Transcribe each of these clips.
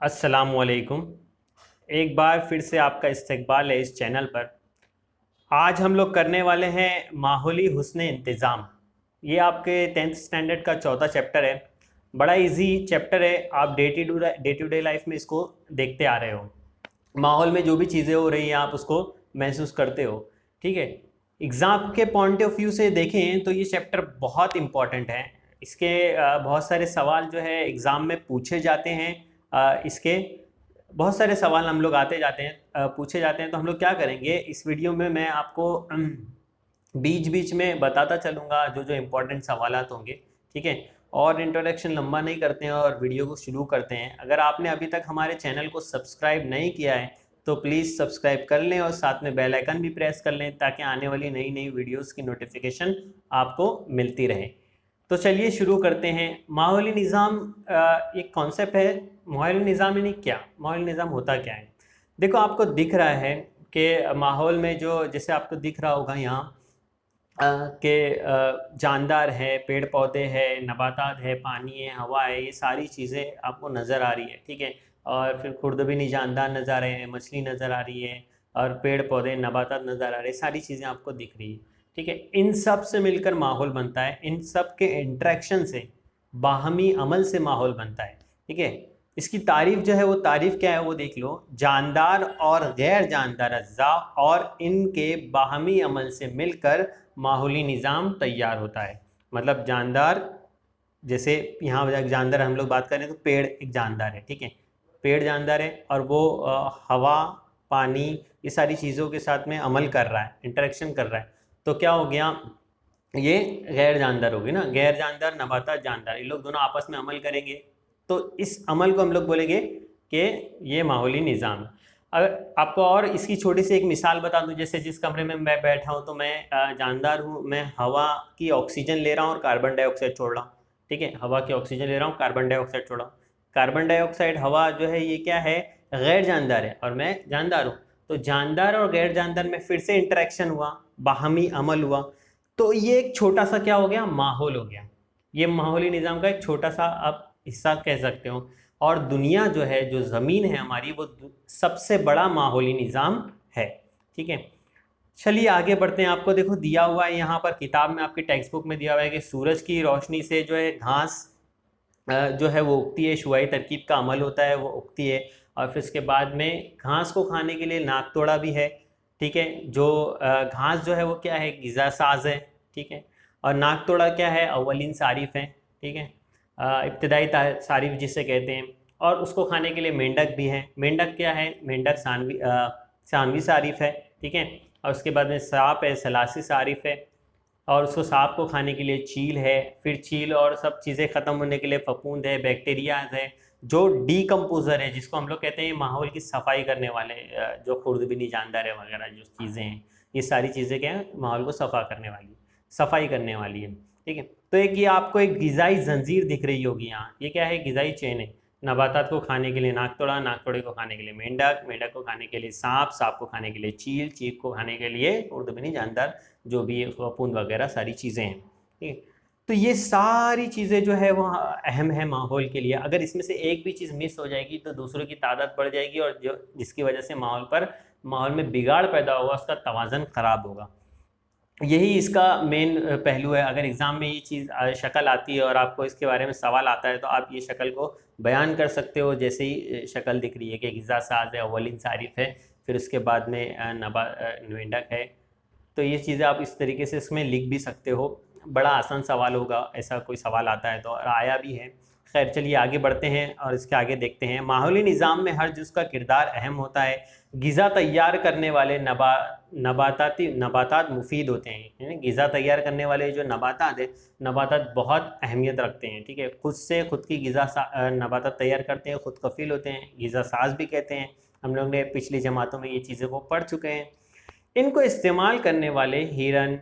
अस्सलाम वालेकुम। एक बार फिर से आपका इस्तकबाल है इस चैनल पर। आज हम लोग करने वाले हैं माहौली हुस्न इंतज़ाम। ये आपके 10th स्टैंडर्ड का चौथा चैप्टर है। बड़ा इजी चैप्टर है, आप डे टू डे लाइफ में इसको देखते आ रहे हो। माहौल में जो भी चीज़ें हो रही हैं आप उसको महसूस करते हो, ठीक है। एग्ज़ाम के पॉइंट ऑफ व्यू से देखें तो ये चैप्टर बहुत इम्पॉर्टेंट है। इसके बहुत सारे सवाल जो है एग्ज़ाम में पूछे जाते हैं। इसके बहुत सारे सवाल हम लोग आते जाते हैं, पूछे जाते हैं। तो हम लोग क्या करेंगे इस वीडियो में, मैं आपको बीच बीच में बताता चलूँगा जो जो इम्पोर्टेंट सवालात होंगे, ठीक है। और इंट्रोडक्शन लंबा नहीं करते हैं और वीडियो को शुरू करते हैं। अगर आपने अभी तक हमारे चैनल को सब्सक्राइब नहीं किया है तो प्लीज़ सब्सक्राइब कर लें और साथ में बेल आइकन भी प्रेस कर लें ताकि आने वाली नई नई वीडियोस की नोटिफिकेशन आपको मिलती रहे। तो चलिए शुरू करते हैं। माहौली निज़ाम एक कॉन्सेप्ट है। माहौली निज़ाम यानी क्या, माहौली निज़ाम होता क्या है। देखो आपको दिख रहा है कि माहौल में जो, जैसे आपको दिख रहा होगा यहाँ के जानदार है, पेड़ पौधे है, नबातात है, पानी है, हवा है, ये सारी चीज़ें आपको नज़र आ रही है, ठीक है। और फिर खुर्दबीनी जानदार नज़र आ रहे हैं, मछली नज़र आ रही है और पेड़ पौधे नबातात नज़र आ रहे हैं, सारी चीज़ें आपको दिख रही है, ठीक है। इन सब से मिलकर माहौल बनता है। इन सब के इंट्रैक्शन से, बाहमी अमल से माहौल बनता है, ठीक है। इसकी तारीफ जो है, वो तारीफ क्या है वो देख लो। जानदार और गैर जानदार अज्जा और इनके बाहमी अमल से मिलकर माहौली निज़ाम तैयार होता है। मतलब जानदार, जैसे यहाँ जानदार हम लोग बात करें तो पेड़ एक जानदार है, ठीक है। पेड़ जानदार है और वो हवा, पानी, ये सारी चीज़ों के साथ में अमल कर रहा है, इंटरेक्शन कर रहा है। तो क्या हो गया, ये गैर जानदार होगी ना। गैर जानदार, नबातात, जानदार, ये लोग दोनों आपस में अमल करेंगे तो इस अमल को हम लोग बोलेंगे कि ये माहौली निज़ाम। अगर आपको और इसकी छोटी सी एक मिसाल बता दूं, जैसे जिस कमरे में मैं बैठा हूं तो मैं जानदार हूं, मैं हवा की ऑक्सीजन ले रहा हूं और कार्बन डाइऑक्साइड छोड़ रहा हूं, ठीक है। हवा की ऑक्सीजन ले रहा हूं, कार्बन डाइऑक्साइड छोड़ रहा हूं। कार्बन डाइऑक्साइड, हवा जो है ये क्या है, गैर जानदार है और मैं जानदार हूँ। तो जानदार और गैर जानदार में फिर से इंटरेक्शन हुआ, बाहमी अमल हुआ, तो ये एक छोटा सा क्या हो गया, माहौल हो गया। ये माहौली निज़ाम का एक छोटा सा आप हिस्सा कह सकते हो। और दुनिया जो है, जो ज़मीन है हमारी, वो सबसे बड़ा माहौली निज़ाम है, ठीक है। चलिए आगे बढ़ते हैं। आपको देखो दिया हुआ है यहाँ पर, किताब में आपकी टेक्स्ट बुक में दिया हुआ है कि सूरज की रोशनी से जो है घास जो है वो उगती है, शुआई तरकीब का अमल होता है, वो उगती है। और फिर उसके बाद में घास को खाने के लिए नाक तोड़ा भी है, ठीक है। जो घास जो है वो क्या है, ग़िज़ा साज है, ठीक है। और नाक तोड़ा क्या है, अव्वलीन सारिफ है, ठीक है। इब्तदाई सारिफ जिसे कहते हैं। और उसको खाने के लिए मेंढक भी है। मेंढक क्या है, मेंढक सानवी सारिफ है, ठीक है। और उसके बाद में सांप है, सलासी सारिफ है। और उसको सांप को खाने के लिए चील है। फिर चील और सब चीज़ें ख़त्म होने के लिए फफूंद है, बैक्टीरिया है। जो डीकम्पोज़र है, जिसको हम लोग कहते हैं माहौल की सफाई करने वाले, जो खुर्दबीनी जानदार है वगैरह जो चीज़ें हैं, ये सारी चीज़ें क्या है, माहौल को सफ़ा करने वाली, सफाई करने वाली है, ठीक है। तो एक ये आपको एक ग़िज़ाई जंजीर दिख रही होगी यहाँ, ये क्या है, ग़िज़ाई चेन है। नबातात को खाने के लिए नाक तोड़ा, नाक तोड़े को खाने के लिए मेंढक, मेंढक को खाने के लिए सांप, सांप को खाने के लिए चील, चील को खाने के लिए खुर्दबीनी जानदार जो भी फफूंद वगैरह सारी चीज़ें हैं, ठीक है। तो ये सारी चीज़ें जो है वो अहम है माहौल के लिए। अगर इसमें से एक भी चीज़ मिस हो जाएगी तो दूसरों की तादाद बढ़ जाएगी और जो जिसकी वजह से माहौल में बिगाड़ पैदा होगा, उसका तवाज़न ख़राब होगा। यही इसका मेन पहलू है। अगर एग्ज़ाम में ये चीज़ शक्ल आती है और आपको इसके बारे में सवाल आता है तो आप ये शक्ल को बयान कर सकते हो। जैसे ही शक्ल दिख रही है कि ग़िज़ा साज है, अव्वलीन सारिफ है, फिर उसके बाद में मेंढक है, तो ये चीज़ें आप इस तरीके से इसमें लिख भी सकते हो। बड़ा आसान सवाल होगा, ऐसा कोई सवाल आता है तो, और आया भी है। खैर चलिए आगे बढ़ते हैं और इसके आगे देखते हैं। माहौली निज़ाम में हर जुज़ का किरदार अहम होता है। ग़िज़ा तैयार करने वाले नबातात मुफीद होते हैं। ग़िज़ा तैयार करने वाले जो नबातात है, नबातात बहुत अहमियत रखते हैं, ठीक है। खुद से खुद की ग़िज़ा नबातात तैयार करते हैं, खुद कफ़ील होते हैं, ग़िज़ा साज भी कहते हैं। हम लोग ने पिछली जमातों में ये चीज़ों को पढ़ चुके हैं। इनको इस्तेमाल करने वाले हिरन,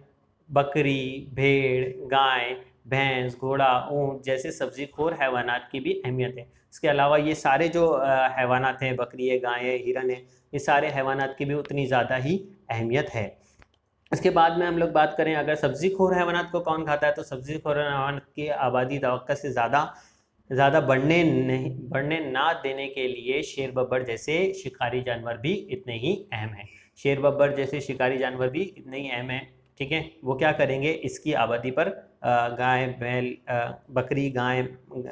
बकरी, भेड़, गाय, भैंस, घोड़ा, ऊँट जैसे सब्ज़ी खोर हैवानात की भी अहमियत है। इसके अलावा ये सारे जो हैवानात हैं, बकरी है, गाय है, हिरन है, ये सारे हैवानात की भी उतनी ज़्यादा ही अहमियत है। इसके बाद में हम लोग बात करें, अगर सब्ज़ी खोर हैवानात को कौन खाता है, तो सब्ज़ी खोर हैवानात की आबादी तवक्को से ज़्यादा ज़्यादा बढ़ने ना देने के लिए शेर बब्बर जैसे शिकारी जानवर भी इतने ही अहम हैं। शेर बब्बर जैसे शिकारी जानवर भी इतने ही अहम हैं, ठीक है। वो क्या करेंगे, इसकी आबादी पर गाय, बैल, बकरी, गाय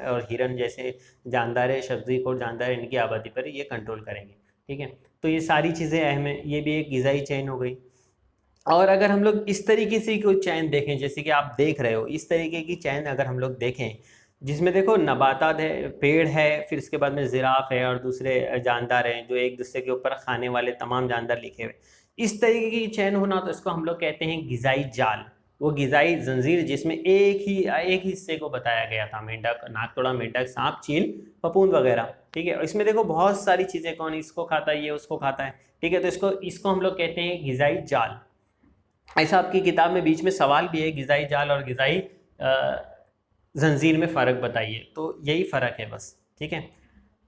और हिरन जैसे जानदार है, सब्ज़ीखोर जानदार, इनकी आबादी पर ये कंट्रोल करेंगे, ठीक है। तो ये सारी चीज़ें अहम हैं, ये भी एक ग़िज़ाई चेन हो गई। और अगर हम लोग इस तरीके से कोई चैन देखें, जैसे कि आप देख रहे हो, इस तरीके की चैन अगर हम लोग देखें, जिसमें देखो नबातात है, पेड़ है, फिर इसके बाद में जिराफ है और दूसरे जानदार हैं जो एक दूसरे के ऊपर खाने वाले तमाम जानदार लिखे हुए, इस तरीके की चैन होना, तो इसको हम लोग कहते हैं ग़िज़ाई जाल। वो ग़िज़ाई जंजीर जिसमें एक ही हिस्से को बताया गया था, मेंढक, नागतोड़ा मेंढक, सांप, चील, फफूंद वगैरह, ठीक है। इसमें देखो बहुत सारी चीज़ें, कौन इसको खाता है, ये उसको खाता है, ठीक है। तो इसको हम लोग कहते हैं ग़िज़ाई जाल। ऐसा आपकी किताब में बीच में सवाल भी है, ग़िज़ाई जाल और ग़िज़ाई जंजीर में फ़र्क बताइए, तो यही फ़र्क है बस, ठीक है।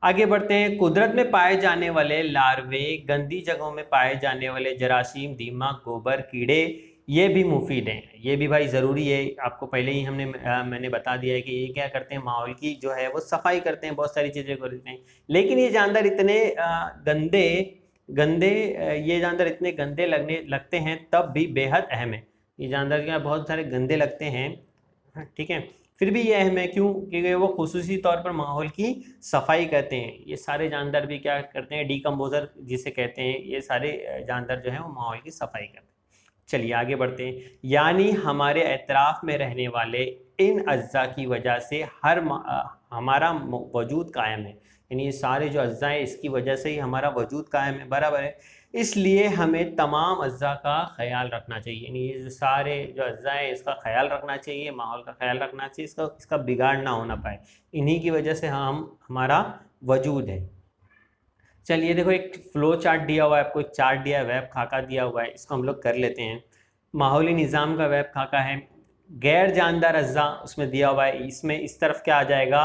आगे बढ़ते हैं। कुदरत में पाए जाने वाले लार्वे, गंदी जगहों में पाए जाने वाले जरासीम, दीमक, गोबर, कीड़े, ये भी मुफीद हैं। ये भी भाई ज़रूरी है, आपको पहले ही मैंने बता दिया है कि ये क्या करते हैं, माहौल की जो है वो सफाई करते हैं, बहुत सारी चीज़ें करते हैं। लेकिन ये जानदार इतने गंदे ये जानदार इतने गंदे लगते हैं तब भी बेहद अहम है। ये जानदार क्या बहुत सारे गंदे लगते हैं, ठीक है, फिर भी ये अहम है। क्यों? क्योंकि वो खुसूसी तौर पर माहौल की सफाई करते हैं। ये सारे जानदार भी क्या करते हैं, डीकम्पोजर जिसे कहते हैं, ये सारे जानदार जो हैं वो माहौल की सफाई करते हैं। चलिए आगे बढ़ते हैं। यानी हमारे एतराफ़ में रहने वाले इन अज्जा की वजह से हमारा वजूद कायम है। यानी ये सारे जो अज्जा हैं इसकी वजह से ही हमारा वजूद कायम है, बराबर है। इसलिए हमें तमाम अज्जा का ख्याल रखना चाहिए। यानी ये जो सारे जो अज्जा हैं इसका ख्याल रखना चाहिए, माहौल का ख्याल रखना चाहिए, इसका बिगाड़ ना होना पाए। इन्हीं की वजह से हमारा वजूद है। चलिए देखो, एक फ्लो चार्ट दिया हुआ है आपको, एक चार्ट दिया है, वेब खाका दिया हुआ है, इसको हम लोग कर लेते हैं। माहौली निज़ाम का वेब खाका है, गैर जानदार अज्जा उसमें दिया हुआ है। इसमें इस तरफ क्या आ जाएगा,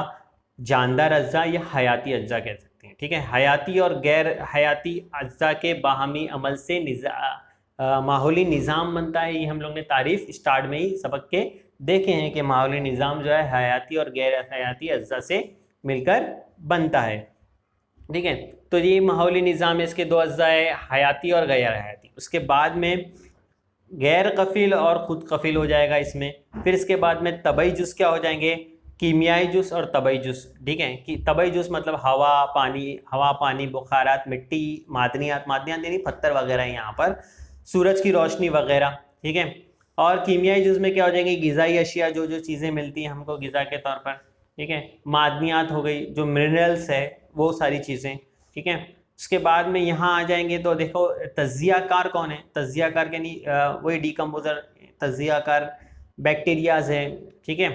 जानदार अज्जा या हयाती अज्जा कह सकते हैं, ठीक है। हयाती और गैर हयाती अज्जा के बाहमी अमल से माहौली निज़ाम बनता है। ये हम लोग ने तारीफ स्टार्ट में ही सबक के देखे हैं कि माहौली निज़ाम जो है हयाती और गैर हयाती अज्जा से मिलकर बनता है, ठीक है। तो ये माहौली निज़ाम है, इसके दो अज्जा है, हयाती और गैर हयाती। उसके बाद में गैर कफ़ील और ख़ुद कफ़ील हो जाएगा इसमें। फिर इसके बाद में तबई जुज़ क्या हो जाएंगे, कीमियाई जुज़ और तबई जुज़, ठीक है। कि तबई जुज़ मतलब हवा पानी, बुखारात, मिट्टी, मादनियात यानी पत्थर वगैरह, यहाँ पर सूरज की रोशनी वगैरह, ठीक है। और कीमियाई जुज़ में क्या हो जाएंगे, ग़िज़ाई अशिया, जो चीज़ें मिलती हैं हमको ग़िज़ा के तौर पर, ठीक है। मादनियात हो गई, जो मिनरल्स है, वो सारी चीज़ें, ठीक है। उसके बाद में यहाँ आ जाएंगे तो देखो तज्ज़ियाकार कौन है, तज्ज़ियाकार के नहीं वही डीकम्पोजर, तज्ज़ियाकार बैक्टीरियाज है, ठीक है।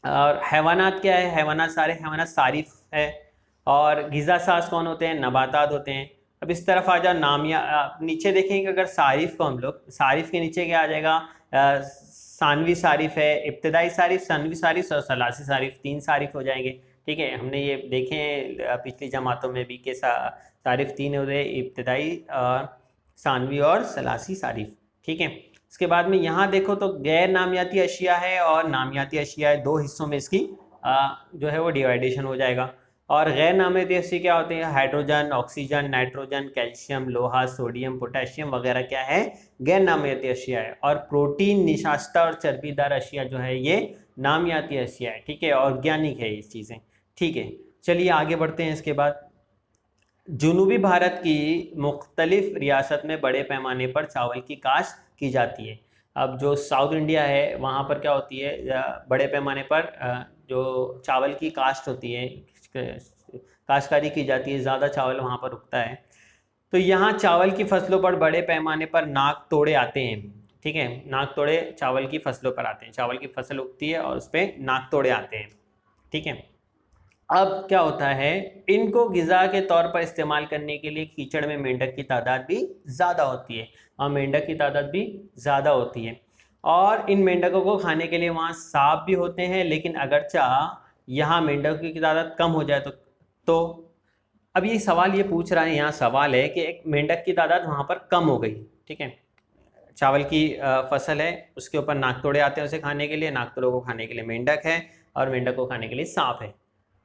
और हैवानात क्या है, हैवानात सारे हैवानात सारिफ है। और ग़िज़ा साज कौन होते हैं, नबातात होते हैं। अब इस तरफ आ जाओ, नामिया, नीचे देखेंगे अगर सारिफ को हम लोग, सारिफ के नीचे क्या आ जाएगा, सानवी सारिफ है, इब्तदाई सारिफ, सानवी सारिफ और सलासी सारिफ, 3 सारिफ हो जाएंगे, ठीक है। हमने ये देखे हैं पिछली जमातों में भी कि सारिफ 3 होते हैं, इब्तदाई, सानवी और सलासी सारिफ, ठीक है। इसके बाद में यहाँ देखो तो गैर नामियाती अशिया है और नामियाती अशिया है, 2 हिस्सों में इसकी जो है वो डिवाइडेशन हो जाएगा। और गैर नामियाती अशिया क्या होते हैं, हाइड्रोजन, ऑक्सीजन, नाइट्रोजन, कैल्शियम, लोहा, सोडियम, पोटेशियम वगैरह क्या है, गैर नामियाती अशिया है। और प्रोटीन, निशास्ता और चर्बीदार अशिया जो है ये नामियाती अशिया है, ठीक है, ऑर्गेनिक है ये चीज़ें, ठीक है। चलिए आगे बढ़ते हैं। इसके बाद जनूबी भारत की मुख्तलिफ रियासत में बड़े पैमाने पर चावल की काश्त की जाती है। अब जो साउथ इंडिया है वहाँ पर क्या होती है, बड़े पैमाने पर जो चावल की काश्त होती है, काश्तकारी की जाती है, ज़्यादा चावल वहाँ पर उगता है। तो यहाँ चावल की फसलों पर बड़े पैमाने पर नाक तोड़े आते हैं, ठीक है। नाक तोड़े चावल की फसलों पर आते हैं, चावल की फसल उगती है और उस पर नाक तोड़े आते हैं, ठीक है। अब क्या होता है, इनको ग़िज़ा के तौर पर इस्तेमाल करने के लिए कीचड़ में मेंढक की तादाद भी ज़्यादा होती है, और मेंढक की तादाद भी ज़्यादा होती है। और इन मेंढकों को खाने के लिए वहाँ सांप भी होते हैं, लेकिन अगरचा यहाँ मेंढकों की तादाद कम हो जाए तो अब ये सवाल ये पूछ रहा है, यहाँ सवाल है कि एक मेंढक की तादाद वहाँ पर कम हो गई, ठीक है। चावल की फसल है, उसके ऊपर नाक तोड़े आते हैं उसे खाने के लिए, नाक तोड़ों को खाने के लिए मेंढक है और मेंढक को खाने के लिए सांप है।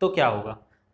तो क्या होगा।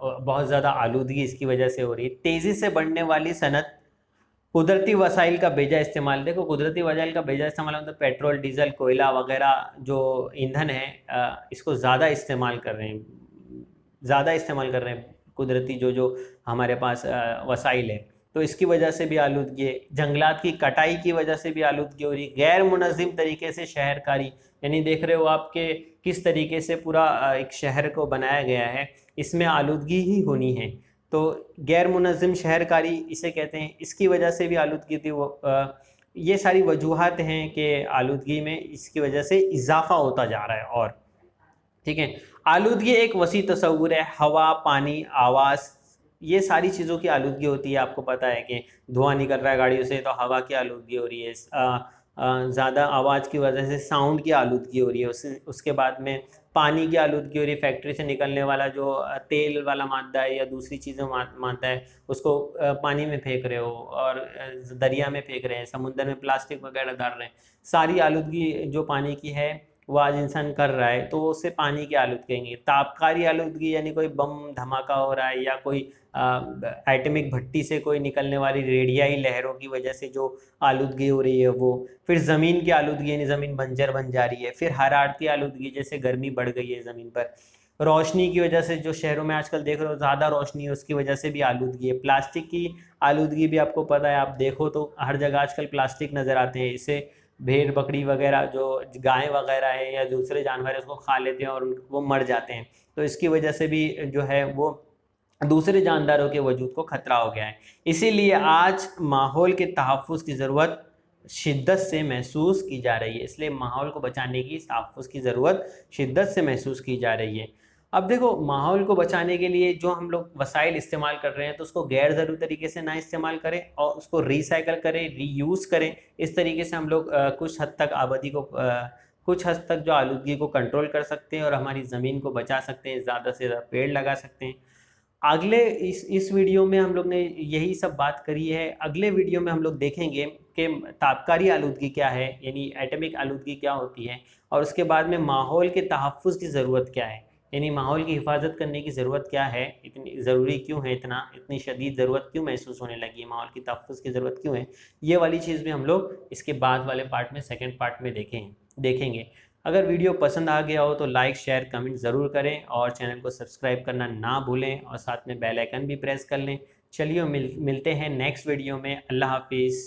बहुत ज़्यादा आलूदगी इसकी वजह से हो रही है। तेज़ी से बढ़ने वाली सनत, कुदरती वसाइल का बेजा इस्तेमाल। देखो कुदरती वसाइल का बेजा इस्तेमाल मतलब पेट्रोल, डीजल, कोयला वगैरह जो ईंधन है इसको ज़्यादा इस्तेमाल कर रहे हैं, ज़्यादा इस्तेमाल कर रहे हैं कुदरती जो जो हमारे पास वसाइल है, तो इसकी वजह से भी आलूदगी है। जंगलात की कटाई की वजह से भी आलूदगी हो रही है। गैर मुनज़्ज़म तरीके से शहरकारी, यानी देख रहे हो आपके किस तरीके से पूरा एक शहर को बनाया गया है, इसमें आलूदगी ही होनी है। तो गैर मुनज़्ज़म शहरकारी इसे कहते हैं, इसकी वजह से भी आलूदगी थी। ये सारी वजूहात हैं कि आलूदगी में इसकी वजह से इजाफा होता जा रहा है। और ठीक है, आलूदगी एक वसी तस्वुर है। हवा, पानी, आवाज़, ये सारी चीज़ों की आलूदगी होती है। आपको पता है कि धुआं निकल रहा है गाड़ियों से तो हवा की आलूदगी हो रही है, ज़्यादा आवाज़ की वजह से साउंड की आलूदगी हो रही है। उसके बाद में पानी की आलूदगी हो रही है, फैक्ट्री से निकलने वाला जो तेल वाला मादा है या दूसरी चीज़ें मादा है उसको पानी में फेंक रहे हो और दरिया में फेंक रहे हैं, समुद्र में प्लास्टिक वगैरह डाल रहे हैं। सारी आलूदगी जो पानी की है वो आज इंसान कर रहा है, तो उससे पानी की आलूदगी कहेंगे। तापकारी आलूदगी यानी कोई बम धमाका हो रहा है या कोई एटमिक भट्टी से कोई निकलने वाली रेडियाई लहरों की वजह से जो आलूदगी हो रही है वो। फिर ज़मीन की आलूदगी यानी ज़मीन बंजर बन जा रही है। फिर हरारती आलूदगी, जैसे गर्मी बढ़ गई है ज़मीन पर। रोशनी की वजह से, जो शहरों में आजकल देख रहे हो ज़्यादा रोशनी है, उसकी वजह से भी आलूदगी है। प्लास्टिक की आलूदगी भी आपको पता है, आप देखो तो हर जगह आजकल प्लास्टिक नज़र आते हैं। इससे भेड़ बकरी वगैरह जो गाय वगैरह है या दूसरे जानवर है उसको खा लेते हैं और वो मर जाते हैं, तो इसकी वजह से भी जो है वो दूसरे जानदारों के वजूद को खतरा हो गया है। इसीलिए आज माहौल के तहफ़्फ़ुज़ की ज़रूरत शिद्दत से महसूस की जा रही है। इसलिए माहौल को बचाने की, तहफ़्फ़ुज़ की ज़रूरत शिद्दत से महसूस की जा रही है। अब देखो, माहौल को बचाने के लिए जो हम लोग वसाइल इस्तेमाल कर रहे हैं तो उसको गैर ज़रूरी तरीके से ना इस्तेमाल करें और उसको रिसाइकल करें, रीयूज़ करें। इस तरीके से हम लोग कुछ हद तक आबादी को कुछ हद तक जो आलूदगी को कंट्रोल कर सकते हैं और हमारी ज़मीन को बचा सकते हैं, ज़्यादा से ज़्यादा पेड़ लगा सकते हैं। अगले इस वीडियो में हम लोग ने यही सब बात करी है। अगले वीडियो में हम लोग देखेंगे कि तापकारी आलूदगी क्या है, यानी एटमिक आलूदगी क्या होती है, और उसके बाद में माहौल के तहफ़्फ़ुज़ की ज़रूरत क्या है, यानी माहौल की हिफाजत करने की ज़रूरत क्या है, इतनी ज़रूरी क्यों है, इतनी शदीद ज़रूरत क्यों महसूस होने लगी है, माहौल की तहफ़्फ़ुज़ की ज़रूरत क्यों है। ये वाली चीज़ भी हम लोग इसके बाद वाले पार्ट में, सेकंड पार्ट में देखेंगे। अगर वीडियो पसंद आ गया हो तो लाइक, शेयर, कमेंट ज़रूर करें और चैनल को सब्सक्राइब करना ना भूलें और साथ में बेल आइकन भी प्रेस कर लें। चलिए मिलते हैं नेक्स्ट वीडियो में। अल्लाह हाफिज़।